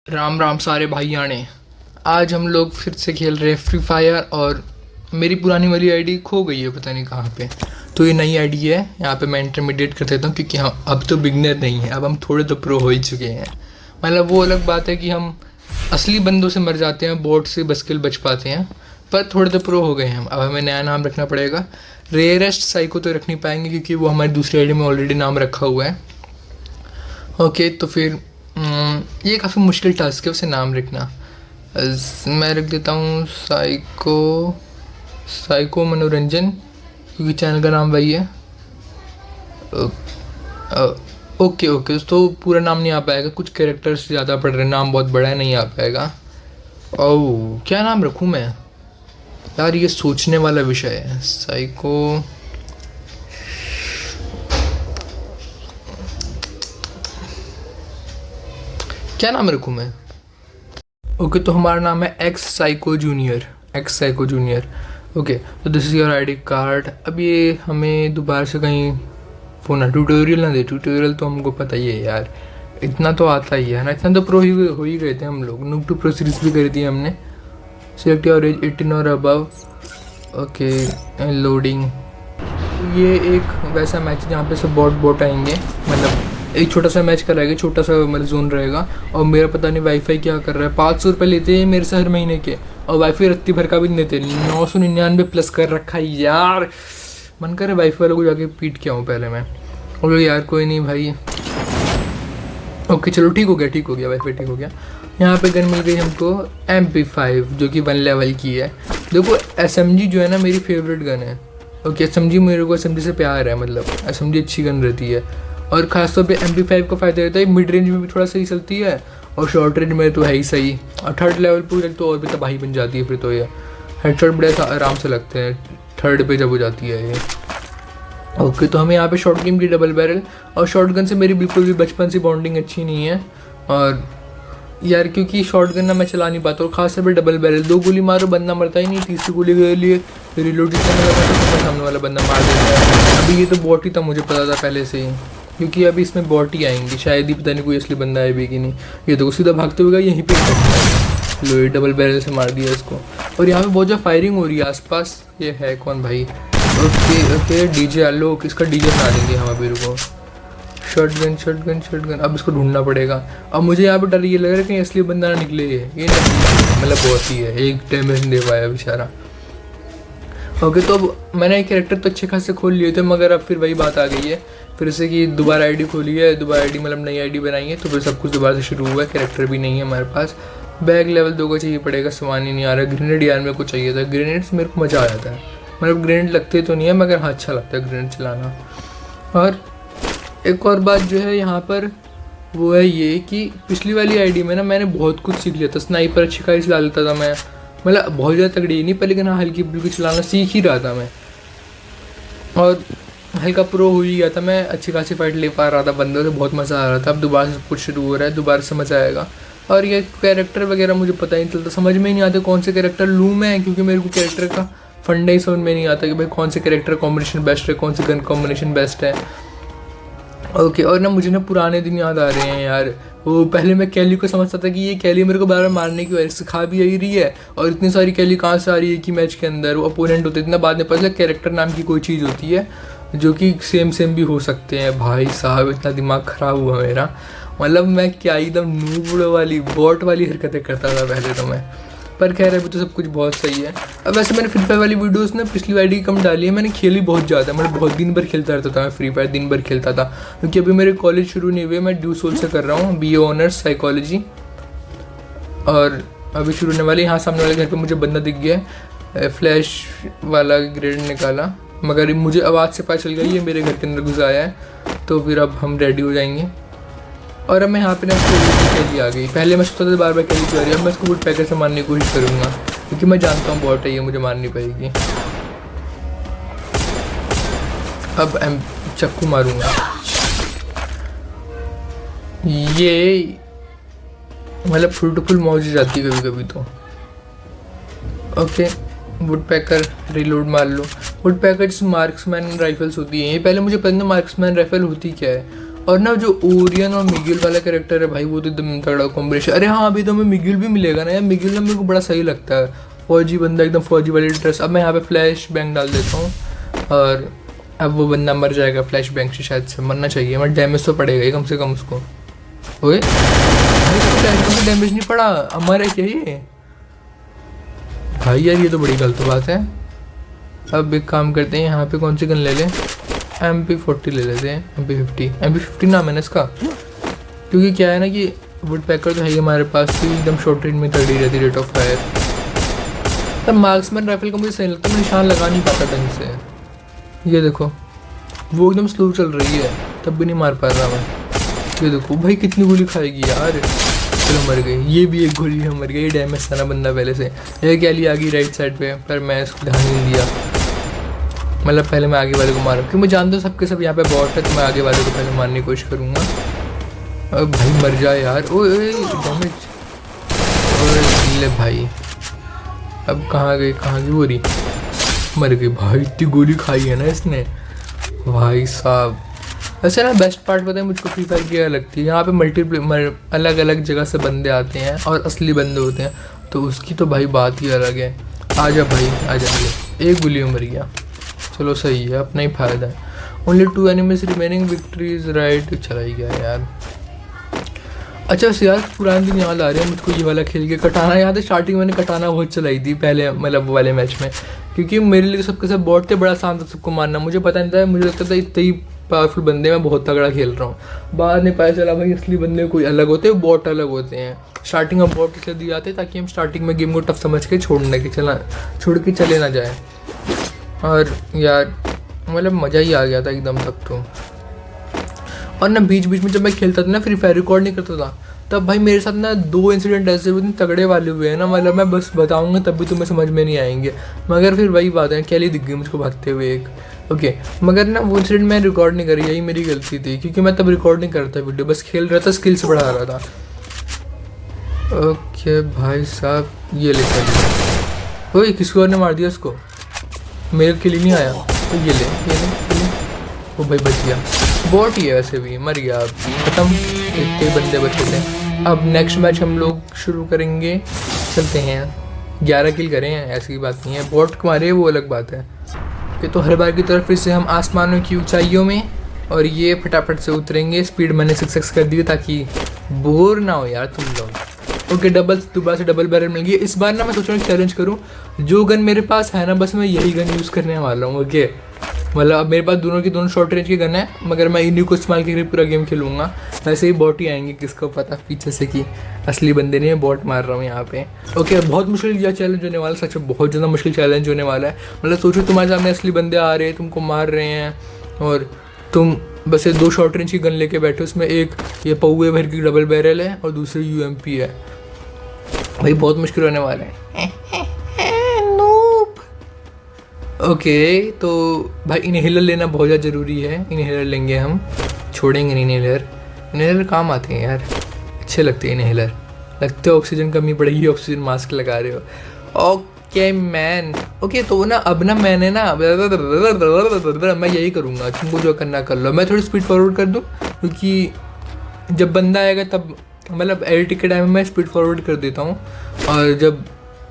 राम राम सारे भाइयाने। आज हम लोग फिर से खेल रहे हैं फ्री फायर और मेरी पुरानी वाली आईडी खो गई है, पता नहीं कहाँ पे। तो ये नई आईडी है, यहाँ पे मैं इंटरमीडिएट कर देता हूँ क्योंकि हम अब तो बिगनर नहीं है, अब हम थोड़े तो प्रो हो ही चुके हैं। मतलब वो अलग बात है कि हम असली बंदों से मर जाते हैं, बोट से बस्किल बच पाते हैं, पर थोड़े तो प्रो हो गए हैं हम। अब हमें नया नाम रखना पड़ेगा। रेयरेस्ट साइको तो रख नहीं पाएंगे क्योंकि वो हमारी दूसरी आईडी में ऑलरेडी नाम रखा हुआ है। ओके, तो फिर ये काफ़ी मुश्किल टास्क है उसे नाम रखना। मैं रख देता हूँ साइको साइको मनोरंजन, क्योंकि चैनल का नाम वही है। ओके ओके, तो पूरा नाम नहीं आ पाएगा, कुछ कैरेक्टर्स ज़्यादा पड़ रहे हैं, नाम बहुत बड़ा है, नहीं आ पाएगा। ओह, क्या नाम रखूँ मैं यार, ये सोचने वाला विषय है। साइको, क्या नाम रखूँ मैं? ओके, तो हमारा नाम है X psycho junior. X psycho junior. Okay, तो this is your ID card. अब ये हमें दोबारा से कहीं वो ना ट्यूटोरियल ना दे। ट्यूटोरियल तो हमको पता ही है यार, इतना तो आता ही है ना, इतना तो प्रो ही हो ही गए थे हम लोग। नूब टू प्रो सीरीज भी कर दी हमने। सिलेक्ट योर एज 18 और अबव। Okay, loading. ये एक वैसा मैच है जहाँ पे सब बॉट आएंगे, मतलब एक छोटा सा मैच कराएगा, छोटा सा मतलब जोन रहेगा। और मेरा पता नहीं वाईफाई क्या कर रहा है, 500 रुपये लेते हैं मेरे से हर महीने के, और वाईफाई रत्ती भर का भी नहीं देते। 999 प्लस कर रखा है यार। मन करे वाईफाई वालों को जाके पीट के आऊँ पहले मैं। और यार कोई नहीं भाई। ओके चलो, ठीक हो गया वाईफाई ठीक हो गया। यहाँ पे गन मिल गई हमको MP5, जो कि 1 लेवल की है। देखो SMG जो है ना, मेरी फेवरेट गन है। ओके, SMG मेरे को SMG से प्यार है, मतलब SMG अच्छी गन रहती है। और ख़ासतौर पे MP5 का फ़ायदा रहता है, मिड रेंज में भी थोड़ा सही चलती है और शॉर्ट रेंज में तो है ही सही। और थर्ड लेवल पर तो और भी तबाही बन जाती है फिर तो। ये हेडशॉट बड़े आराम से लगते हैं थर्ड पे जब हो जाती है ये। ओके, तो हमें यहाँ पे शॉर्ट गेम की डबल बैरल, और शॉर्ट गन से मेरी बिल्कुल भी बचपन से बॉन्डिंग अच्छी नहीं है। और यार क्योंकि शॉर्ट गन ना मैं चला नहीं पाता, और खास तौर पर डबल बैरल 2 गोली मारो बंदा मरता ही नहीं, तीसरी गोली के लिए रिलोड करने लगा तो सामने वाला बंदा मार देता है। अभी ये तो बॉट ही था, मुझे पता था पहले से ही, क्योंकि अभी इसमें बॉट ही आएंगी शायद ही, पता नहीं कोई असली बंदा है भी कि नहीं। ये तो सीधा भागते हुए यहीं पे लो, ये डबल बैरल से मार दिया इसको। और यहाँ पे बहुत ज़्यादा फायरिंग हो रही है आसपास। ये है कौन भाई? ओके ओके, डीजे आलो, किसका डीजे बना देंगे हम अभी, रुको। शॉटगन, अब इसको ढूंढना पड़ेगा। अब मुझे यहाँ पे डर ये लग रहा है कि असली बंदा ना निकले। ये नहीं, मतलब बहुत ही है, एक डैमेज नहीं दे पाया बेचारा। ओके, तो अब मैंने एक कैरेक्टर तो अच्छे खासे खोल लिए थे, मगर अब फिर वही बात आ गई है फिर से कि दोबारा आईडी खोली है, दोबारा आईडी मतलब नई आईडी बनाई है, तो फिर सब कुछ दोबारा से शुरू हुआ है। कैरेक्टर भी नहीं है हमारे पास। बैग लेवल 2 का चाहिए पड़ेगा, सामान ही नहीं आ रहा। ग्रेनेड यार मेरे को चाहिए था, ग्रेनेड से मेरे को मज़ा आ जाता है। मतलब ग्रेनेड लगते तो नहीं है, मगर हाँ अच्छा लगता है ग्रेनेड चलाना। और एक और बात जो है यहाँ पर वो है ये कि पिछली वाली आईडी में ना मैंने बहुत कुछ सीख लिया था। स्नाइपर अच्छी खासी चला लेता था मैं, मतलब बहुत ज़्यादा तगड़ी नहीं पर, लेकिन हाँ हल्की फुल्की चलाना सीख ही रहा था मैं, और हल्का प्रो हो ही गया था मैं। अच्छी खासी फाइट ले पा रहा था बंदों से, बहुत मज़ा आ रहा था। अब दोबारा से सब कुछ शुरू हो रहा है, दोबारा से मज़ा आएगा। और ये कैरेक्टर वगैरह मुझे पता ही नहीं चलता, समझ में ही नहीं आते कौन से कैरेक्टर लूँ मैं, क्योंकि मेरे को कैरेक्टर का फंडा ही समझ में नहीं आता कि भाई कौन से कैरेक्टर कॉम्बिनेशन बेस्ट है, कौन से गन कॉम्बिनेशन बेस्ट है। ओके, और ना मुझे ना पुराने दिन याद आ रहे हैं यार। वो पहले मैं कैली को समझता था कि ये कैली मेरे को बार बार मारने की वजह से खा भी यही रही है, और इतनी सारी कैली कहाँ से आ रही है कि मैच के अंदर वो अपोनेंट होते, इतना बाद में पता चला कैरेक्टर नाम की कोई चीज़ होती है जो कि सेम भी हो सकते हैं। भाई साहब इतना दिमाग ख़राब हुआ मेरा, मतलब मैं क्या एकदम नूब वाली बॉट वाली हरकतें करता था पहले तो मैं। पर खैर अभी तो सब कुछ बहुत सही है। अब वैसे मैंने फ्री फायर वाली वीडियोस ना पिछली आईडी कम डाली है, मैंने खेली बहुत ज़्यादा, मतलब बहुत दिन भर खेलता रहता था मैं फ्री फायर, दिन भर खेलता था। क्योंकि अभी मेरे कॉलेज शुरू नहीं हुए, मैं ड्यू सोल से कर रहा हूँ BA ऑनर्स साइकोलॉजी, और अभी शुरू होने वाली। यहाँ सामने वाले घर पर मुझे बंदा दिख गया है, फ्लैश वाला ग्रेड निकाला, मगर मुझे आवाज़ से पता चल गया ये मेरे घर के अंदर घुस आया है। तो फिर अब हम रेडी हो जाएंगे। और अब मैं यहाँ पे ना कैली आ गई। पहले मैं सोचता था बार बार कैली क्यों आ रही है, अब मैं इसको वुड पैकर से मारने की कोशिश करूँगा, क्योंकि मैं जानता हूँ बॉट है ये, मुझे मारनी पड़ेगी। अब चक्कू मारूंगा। ये मतलब फुल टू फुल मौज जाती है कभी कभी तो। ओके, वुड पैकर रिलोड मार लो। वुड पैकर मार्क्समैन राइफल्स होती हैं, ये पहले मुझे पता नहीं मार्क्समैन राइफल होती क्या है। और ना जो ओरियन और मिगिल वाला कैरेक्टर है भाई, वो तो एकदम तगड़ा कॉम्बिनेशन। अरे हाँ, अभी तो हमें मिगिल भी मिलेगा ना यार। मिगिल ना मेरे को बड़ा सही लगता है, फौजी बंदा, एकदम फौजी वाली ड्रेस। अब मैं यहाँ पे फ्लैश बैंग डाल देता हूँ, और अब वो बंदा मर जाएगा फ्लैश बैंग से, शायद से मरना चाहिए, मगर डैमेज तो पड़ेगा ही कम से कम उसको। ओए भाई, डैमेज नहीं पड़ा, अमर है क्या ये भाई? यार ये तो बड़ी गलत बात है। अब एक काम करते हैं, यहाँ पे कौन सी गन ले लें? MP40 ले लेते हैं, MP50 नाम है ना इसका। क्योंकि क्या है ना कि वुड पैकर तो है ही हमारे पास, भी एकदम शॉर्ट रेंज में तगड़ी रहती रेट ऑफ फायर। तब मार्क्समैन राइफल का मुझे सही लगता है, मैं निशान लगा नहीं पाता ढंग से। ये देखो वो एकदम स्लो चल रही है, तब भी नहीं मार पा रहा मैं। ये देखो भाई कितनी गोली खाएगी यार। चलो मर गई, ये भी एक गोली है, मर गई। डैमेज था ना बंदा पहले से। एक एली आ गई राइट साइड पे, पर मैं इसको ध्यान नहीं दिया। मतलब पहले मैं आगे वाले को मारूँ, क्योंकि मैं जानता हूँ सबके सब यहाँ पे बॉट है, तो मैं आगे वाले को पहले मारने की कोशिश करूँगा। अब भाई मर जाए यार। ओए डैमेज, ले भाई। अब कहाँ गई वो रही? मर गई भाई, इतनी गोली खाई है ना इसने भाई साहब। वैसे ना बेस्ट पार्ट पता है मुझको फ्री फायर की लगती है, यहाँ पे अलग अलग जगह से बंदे आते हैं और असली बंदे होते हैं, तो उसकी तो भाई बात ही अलग है। आजा भाई आ जाइए। एक गोली में मर गया, चलो सही है, अपना ही फायदा है। Only 2 enemies remaining, victories right. चला ही गया यार। अच्छा वैसे यार पुराने दिन याद आ रहे हैं मुझको, ये वाला खेल के। कटाना याद है, स्टार्टिंग मैंने कटाना बहुत चलाई थी पहले, मतलब वो वाले मैच में, क्योंकि मेरे लिए सबके सब बॉट थे, बड़ा आसान था सबको मारना। मुझे पता नहीं था, मुझे लगता था इतने ही पावरफुल बंदे, मैं बहुत तगड़ा खेल रहा हूँ। बाद में पता चला भाई असली बंदे कोई अलग होते हैं, बॉट अलग होते हैं। स्टार्टिंग में बॉट इसलिए दिए जाते हैं ताकि हम स्टार्टिंग में गेम को टफ समझ के छोड़ के चले ना जाए। और यार मतलब मज़ा ही आ गया था एकदम तक तो। और ना बीच बीच में जब मैं खेलता था ना, फ्री फायर रिकॉर्ड नहीं करता था, तब भाई मेरे साथ ना 2 इंसिडेंट ऐसे हुए, तगड़े वाले हुए हैं ना, मतलब मैं बस बताऊंगा तब भी तुम्हें समझ में नहीं आएंगे। मगर फिर वही बात है, कैली दिख गई मुझको भागते हुए एक। ओके, मगर ना वो इंसिडेंट मैं रिकॉर्ड नहीं करी, यही मेरी गलती थी, क्योंकि मैं तब रिकॉर्ड नहीं करता वीडियो, बस खेल रहा था, स्किल्स बढ़ा रहा था। ओके भाई साहब, ये लेकर ओए किसी और ने मार दिया उसको, मेरे के लिए नहीं आया। तो ये ले वो भाई बच गया। बॉट ही है वैसे भी, मर गया। अब खत्म, कई बंदे बचे थे। अब नेक्स्ट मैच हम लोग शुरू करेंगे, चलते हैं। 11 किल करें, ऐसी बात नहीं है, बॉट को मारे वो अलग बात है। तो हर बार की तरफ फिर से हम आसमानों की ऊंचाइयों में, और ये फटाफट से उतरेंगे। स्पीड मैंने 6x कर दी ताकि बोर ना हो यार तुम लोग। ओके, दोबारा से डबल बैरल मिल गई। इस बार ना मैं सोच रहा हूँ चैलेंज करूँ, जो गन मेरे पास है ना बस मैं यही गन यूज़ करने वाला हूँ। ओके, मतलब अब मेरे पास दोनों शॉर्ट रेंज की गन है, मगर मैं इन्हीं को इस्तेमाल करके पूरा गेम खेलूँगा। वैसे ही बॉट ही आएंगे, किसको पता पीछे से कि असली बंदे नहीं है, बॉट मार रहा हूँ यहाँ पे। ओके, बहुत मुश्किल यह चैलेंज होने वाला, सच में बहुत ज़्यादा मुश्किल चैलेंज होने वाला है। मतलब सोचो तुम्हारे सामने असली बंदे आ रहे हैं, तुमको मार रहे हैं, और तुम बस ये 2 शॉर्ट रेंज की गन लेके बैठे, उसमें एक ये पौए भर की डबल बैरल है और दूसरी UMP है। भाई बहुत मुश्किल होने वाला है। ओके, तो भाई इनहेलर लेना बहुत ज़्यादा ज़रूरी है। इनहेलर लेंगे हम, छोड़ेंगे नहीं इनहेलर काम आते हैं यार, अच्छे लगते हैं इनहेलर। लगते हो ऑक्सीजन कमी पड़ेगी, ऑक्सीजन मास्क लगा रहे हो। ओके मैन, ओके तो ना अब ना मैंने ना मैं यही करूँगा, तुमको जो करना कर लो। मैं थोड़ी स्पीड फॉरवर्ड कर दूँ, क्योंकि जब बंदा आएगा तब, मतलब LT के टाइम में मैं स्पीड फॉरवर्ड कर देता हूँ। और जब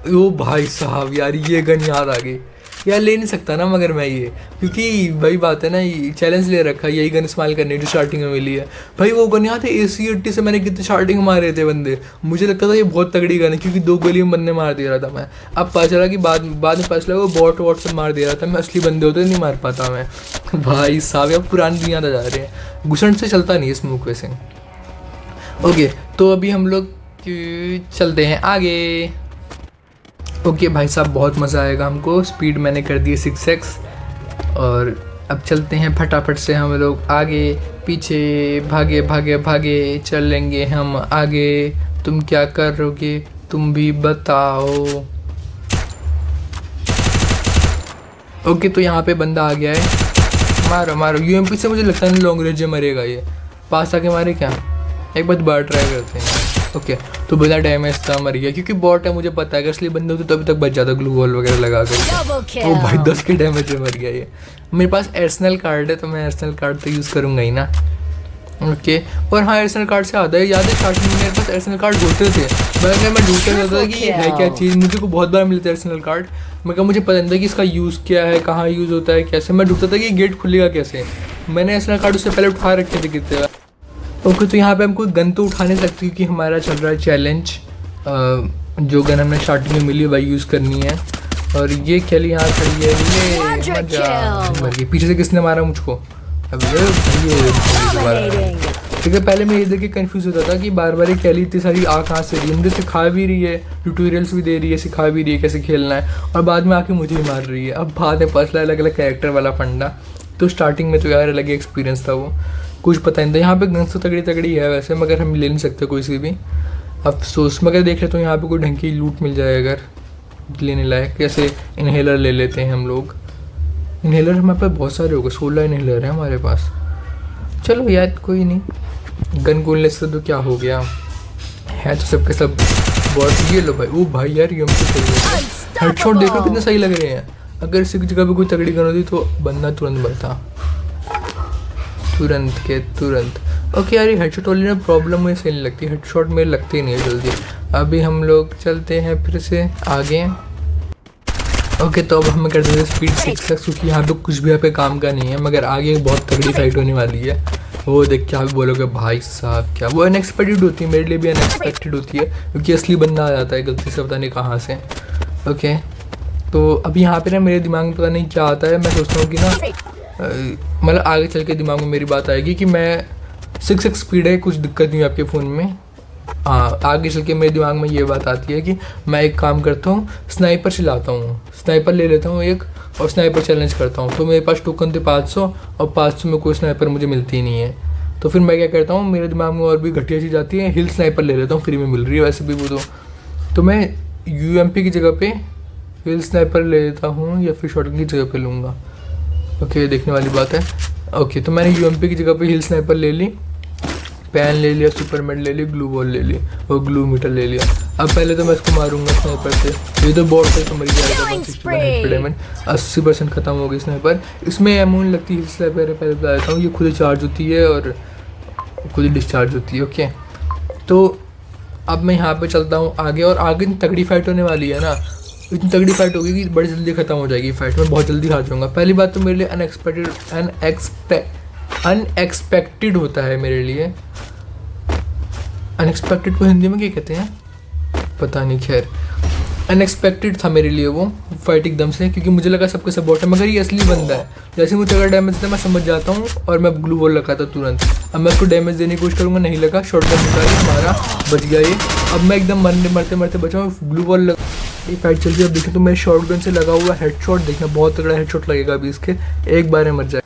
ओ भाई साहब यार, ये गन याद आ गई यार, ले नहीं सकता ना मगर मैं ये, क्योंकि वही बात है ना, ये चैलेंज ले रखा है, यही गन इस्तेमाल करने जो स्टार्टिंग में मिली है। भाई वो गन याद है AC-80 से मैंने कितने स्टार्टिंग में मारे थे बंदे, मुझे लगता था ये बहुत तगड़ी गन है, क्योंकि 2 गोली में बंदे मार दे रहा था मैं। अब पता चला कि बाद में पता चला वो बॉट से मार दे रहा था, मैं असली बंदे होते नहीं मार पाता मैं। भाई साहब यार पुरानी दुनिया आ जा रहे हैं, घुसंड से चलता नहीं है स्मोक वैसे। ओके, तो अभी हम लोग चलते हैं आगे। ओके भाई साहब, बहुत मज़ा आएगा हमको। स्पीड मैंने कर दी 6x, और अब चलते हैं फटाफट से हम लोग आगे। पीछे भागे भागे भागे चलेंगे हम आगे। तुम क्या करोगे तुम भी बताओ। ओके, तो यहाँ पे बंदा आ गया है, मारो मारो। UMP से मुझे लगता है लॉन्ग रेंज में मरेगा ये, पास आके मारे क्या, एक बार दोबारा ट्राई करते हैं। ओके, तो बिना डैमेज था मर गया, क्योंकि बॉट है, मुझे पता है कि असली बंदे होते तभी तक बच जाता ग्लू वॉल वगैरह लगा कर। वो भाई 10 के डैमेज में मर गया ये। मेरे पास आर्सेनल कार्ड है, तो मैं आर्सेनल कार्ड तो यूज़ करूँगा ही ना। ओके। और हाँ, एडिशनल कार्ड से आधा याद है, स्टार्टिंग में मेरे पास एडिशनल कार्ड होते थे, मैं ढूंढता रहता था कि है क्या चीज़। मुझे को बहुत बार मिलता है एडिशनल कार्ड, मैं मुझे पता नहीं था कि इसका यूज़ क्या है, कहाँ यूज़ होता है, कैसे। मैं ढूंढता था कि गेट खुलेगा कैसे। मैंने एडिशनल कार्ड उससे पहले उठा रखे थे कितने बार। ओके, तो यहाँ पे हम कोई गन तो उठा नहीं सकते क्योंकि हमारा चल रहा है चैलेंज। जो गन हमने स्टार्टिंग में मिली वही यूज़ करनी है। और ये खेली यहाँ खड़ी है, ये मर गई। पीछे से किसने मारा मुझको? अब ये ठीक है। पहले मैं ये देख के कन्फ्यूज़ होता था कि बार बार ये कैली इतनी सारी आ कहाँ से रही है, मुझे सिखा भी रही है, ट्यूटोरियल्स भी दे रही है, सिखा भी रही है कैसे खेलना है, और बाद में आके मुझे ही मार रही है। अब बाद में पता अलग अलग कैरेक्टर वाला फंडा। तो स्टार्टिंग में तो यार अलग एक्सपीरियंस था, वो कुछ पता नहीं था। यहाँ पे गन्स तो तगड़ी तगड़ी है वैसे, मगर हम ले नहीं सकते कोई सी भी। अफसोस। मगर देख लेते हो यहाँ पे कोई ढंग की लूट मिल जाए अगर लेने लायक। जैसे इन्हेलर ले लेते हैं हम लोग। इन्हेलर हमारे पास बहुत सारे हो गए, 16 इन्हेलर है हमारे पास। चलो यार कोई नहीं, गन गोलने से तो क्या हो गया है, तो सबके सब बहुत। ये लो भाई, ओ भाई यार ये हमसे सही है। हेडशॉट देखो कितने सही लग रहे हैं। अगर इसी जगह पे कोई तगड़ी गन होती तो बंदा तुरंत मरता, तुरंत के तुरंत। ओके यार, ये हेडशॉट वाली ना प्रॉब्लम मुझे सही नहीं लगती, हेडशॉट में लगते ही नहीं है जल्दी। अभी हम लोग चलते हैं फिर से आगे। ओके, तो अब हमें कर देते हैं स्पीड 6x, क्योंकि यहाँ पे कुछ भी यहाँ पे काम का नहीं है, मगर आगे एक बहुत तगड़ी फाइट होने वाली है। वो देख के आप बोलोगे भाई साहब क्या, वो अनएक्सपेक्टेड होती है, मेरे लिए भी अनएक्सपेक्टेड होती है, क्योंकि असली बंदा आ जाता है गलती से, पता नहीं कहाँ से। ओके, तो अभी यहाँ पे ना मेरे दिमाग में पता नहीं क्या आता है। मैं सोचता हूँ कि ना मतलब आगे चल के दिमाग में मेरी बात आएगी कि मैं 6x स्पीड है, कुछ दिक्कत नहीं है आपके फ़ोन में। हाँ, आगे चल के मेरे दिमाग में ये बात आती है कि मैं एक काम करता हूँ, स्नाइपर चलाता हूँ, स्नाइपर ले लेता हूँ एक, और स्नाइपर चैलेंज करता हूँ। तो मेरे पास टोकन थे 500, और 500 में कोई स्नाइपर मुझे मिलती ही नहीं है। तो फिर मैं क्या करता हूँ, मेरे दिमाग में और भी घटिया चीज़ आती है, हिल स्नाइपर ले लेता हूँ, फ्री में मिल रही है वैसे भी वो। तो मैं UMP की जगह पे हिल स्नाइपर ले लेता हूँ, या फिर शॉटगन की जगह पे लूँगा। ओके, देखने वाली बात है। ओके, तो मैंने UMP की जगह पे हिल स्नाइपर ले ली, पैन ले लिया, सुपरमेट ले ली, ग्लू बॉल ले ली, और ग्लू मीटर ले लिया। अब पहले तो मैं इसको मारूंगा स्नाइपर से। ये तो बॉट से तो मर जाएगा। 80% खत्म हो गई स्नाइपर। इसमें एमो नहीं लगती, हिल स्नाइपर पहले बता देता हूँ, ये खुद ही चार्ज होती है और खुद ही डिस्चार्ज होती है। ओके, तो अब मैं यहाँ पे चलता हूँ आगे, और आगे तगड़ी फाइट होने वाली है ना, इतनी तगड़ी फाइट होगी कि बड़ी जल्दी ख़त्म हो जाएगी फाइट, में बहुत जल्दी हार जाऊँगा। पहली बात तो मेरे लिए अनएक्सपेक्टेड होता है मेरे लिए। अनएक्सपेक्टेड को हिंदी में क्या कहते हैं पता नहीं, खैर अनएक्सपेक्टेड था मेरे लिए वो फाइट एकदम से, क्योंकि मुझे लगा सबके सपोर्ट है, मगर ये असली बंदा है। जैसे मुझे अगर डैमेज देता मैं समझ जाता हूँ, और मैं ग्लू बॉल लगाता तुरंत। अब मैं उसको डैमेज देने की कोशिश करूँगा, नहीं लगा, शॉटगन निकाली, मारा, बच गया ये। अब मैं एकदम मरते मरते बचाऊँ, ग्लू बॉल लगा, ये फाइट चल रही है। अब देखें तो मेरे शॉटगन से लगा हुआ हेडशॉट, देखना बहुत तगड़ा हेडशॉट लगेगा अभी इसके, एक बार में मर जाए।